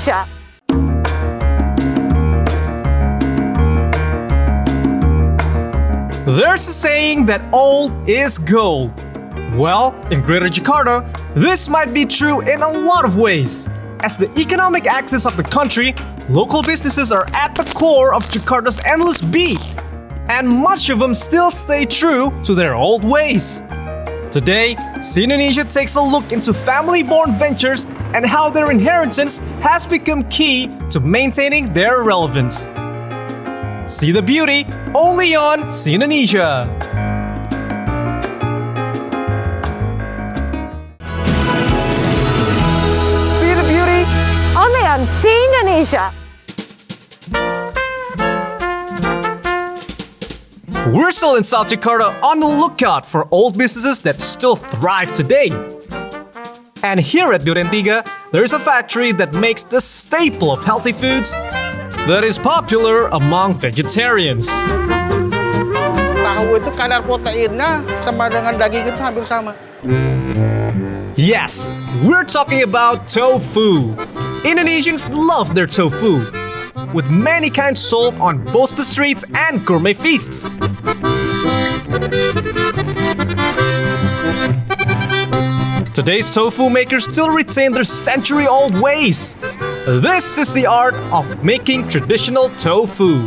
Indonesia. There's a saying that old is gold. Well, in Greater Jakarta, this might be true in a lot of ways. As the economic axis of the country, local businesses are at the core of Jakarta's endless beat. And much of them still stay true to their old ways. Today, Indonesia takes a look into family-born ventures and how their inheritance has become key to maintaining their relevance. See the beauty only on Indonesia. See the beauty only on Indonesia. We're still in South Jakarta on the lookout for old businesses that still thrive today. And here at Duren 3, there's a factory that makes the staple of healthy foods that is popular among vegetarians. Tahu itu kadar proteinnya sama dengan daging itu hampir sama. Yes, we're talking about tofu. Indonesians love their tofu, with many kinds sold on both the streets and gourmet feasts. Today's tofu makers still retain their century-old ways. This is the art of making traditional tofu.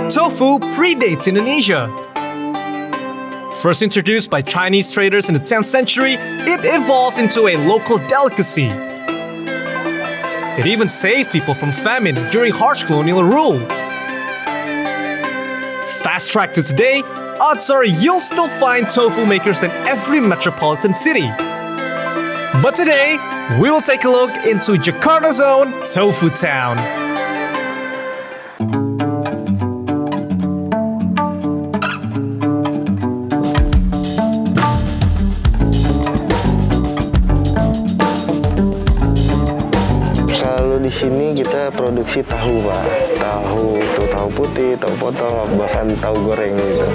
Tofu predates Indonesia. First introduced by Chinese traders in the 10th century, it evolved into a local delicacy. It even saved people from famine during harsh colonial rule. Fast track to today, odds are you'll still find tofu makers in every metropolitan city. But today, we will take a look into Jakarta's own Tofu Town. Di sini kita produksi tahu, Pak. Tahu putih, tahu potong, bahkan tahu goreng gitu.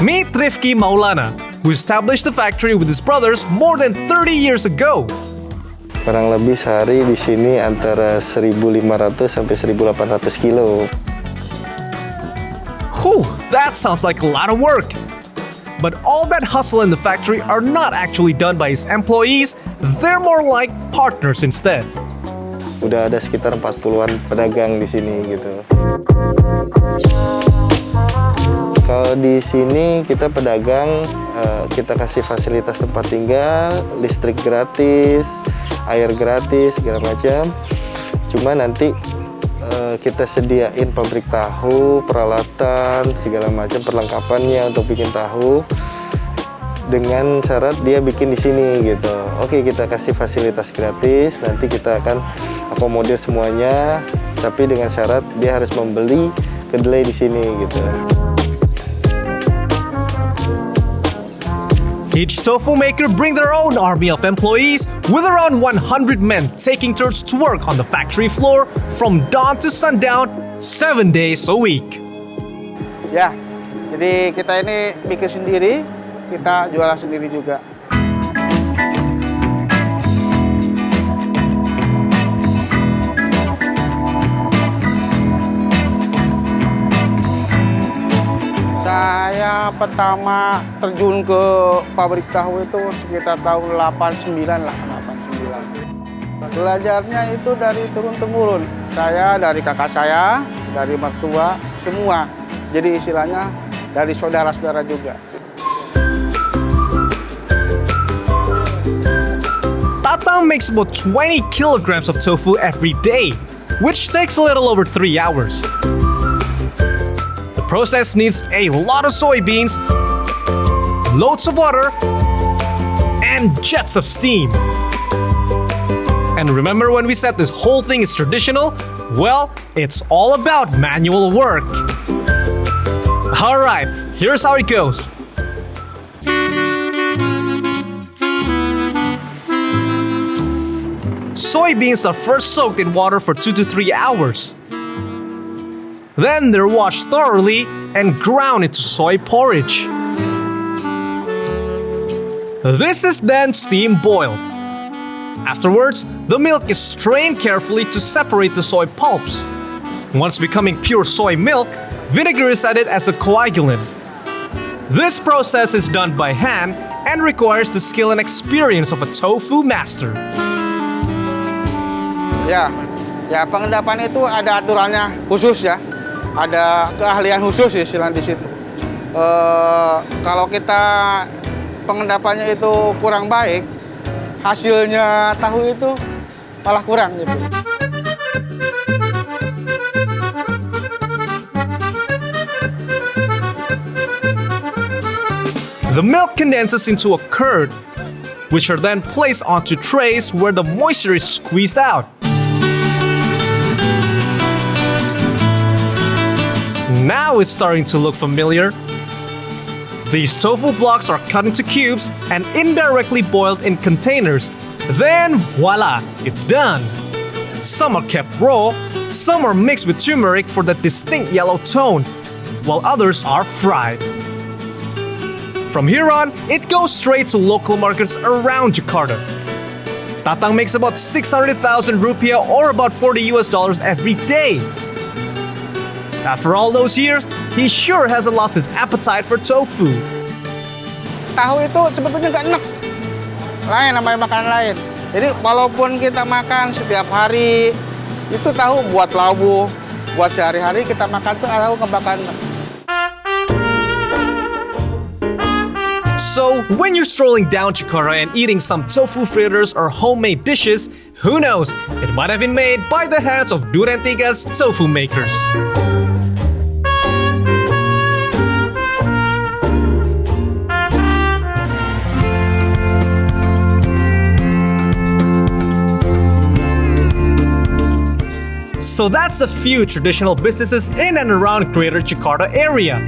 Meet Rifki Maulana, who established the factory with his brothers more than 30 years ago. Kurang lebih sehari di sini antara 1.500 sampai 1.800 kilo. Whew, that sounds like a lot of work. But all that hustle in the factory are not actually done by his employees, they're more like partners instead. Udah ada sekitar 40-an pedagang di sini gitu. Kalau di sini kita pedagang, kita kasih fasilitas tempat tinggal, listrik gratis, air gratis, segala macam. Cuma nanti kita sediain pabrik tahu, peralatan, segala macam perlengkapannya untuk bikin tahu dengan syarat dia bikin di sini gitu. Oke, kita kasih fasilitas gratis, nanti kita akan akomodir semuanya, tapi dengan syarat dia harus membeli kedelai di sini gitu. Each tofu maker bring their own army of employees with around 100 men taking turns to work on the factory floor from dawn to sundown, 7 days a week. Ya, jadi kita ini bikin sendiri, kita jualan sendiri juga. Saya pertama terjun ke pabrik tahu itu sekitar tahun 89 lah, 89. Belajarnya itu dari turun-temurun. Saya, dari kakak saya, dari mertua, semua. Jadi istilahnya dari saudara-saudara juga. Tatang makes about 20 kilograms of tofu every day, which takes a little over 3 hours. The process needs a lot of soybeans, loads of water, and jets of steam. And remember when we said this whole thing is traditional? Well, it's all about manual work. Alright, here's how it goes. Soybeans are first soaked in water for 2 to 3 hours. Then they're washed thoroughly and ground into soy porridge. This is then steam boiled. Afterwards, the milk is strained carefully to separate the soy pulps. Once becoming pure soy milk, vinegar is added as a coagulant. This process is done by hand and requires the skill and experience of a tofu master. Ya pengendapan itu ada aturannya khusus ya, ada keahlian khusus istilah di situ. Kalau kita pengendapannya itu kurang baik, hasilnya tahu itu malah kurang gitu. The milk condenses into a curd, which are then placed onto trays where the moisture is squeezed out. Now it's starting to look familiar. These tofu blocks are cut into cubes and indirectly boiled in containers. Then voila, it's done. Some are kept raw, some are mixed with turmeric for that distinct yellow tone, while others are fried. From here on, it goes straight to local markets around Jakarta. Tatang makes about 600,000 rupiah or about $40 every day. After all those years, he sure hasn't lost his appetite for tofu. Tahu itu sebetulnya nggak enak. Lain namanya makanan lain. Jadi walaupun kita makan setiap hari, itu tahu buat lauk, buat sehari-hari kita makan tuh tahu kebakaran. So, when you're strolling down Jakarta and eating some tofu fritters or homemade dishes, who knows, it might have been made by the hands of Duren Tiga's tofu makers. So that's a few traditional businesses in and around Greater Jakarta area.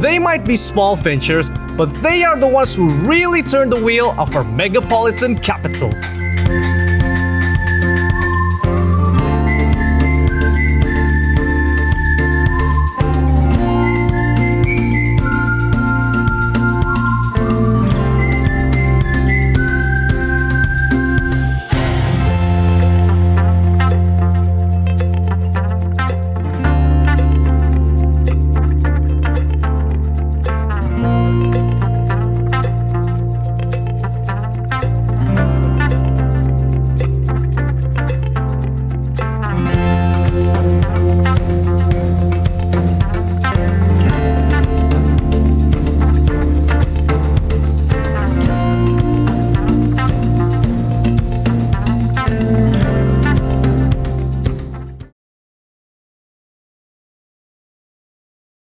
They might be small ventures, but they are the ones who really turn the wheel of our megapolitan capital.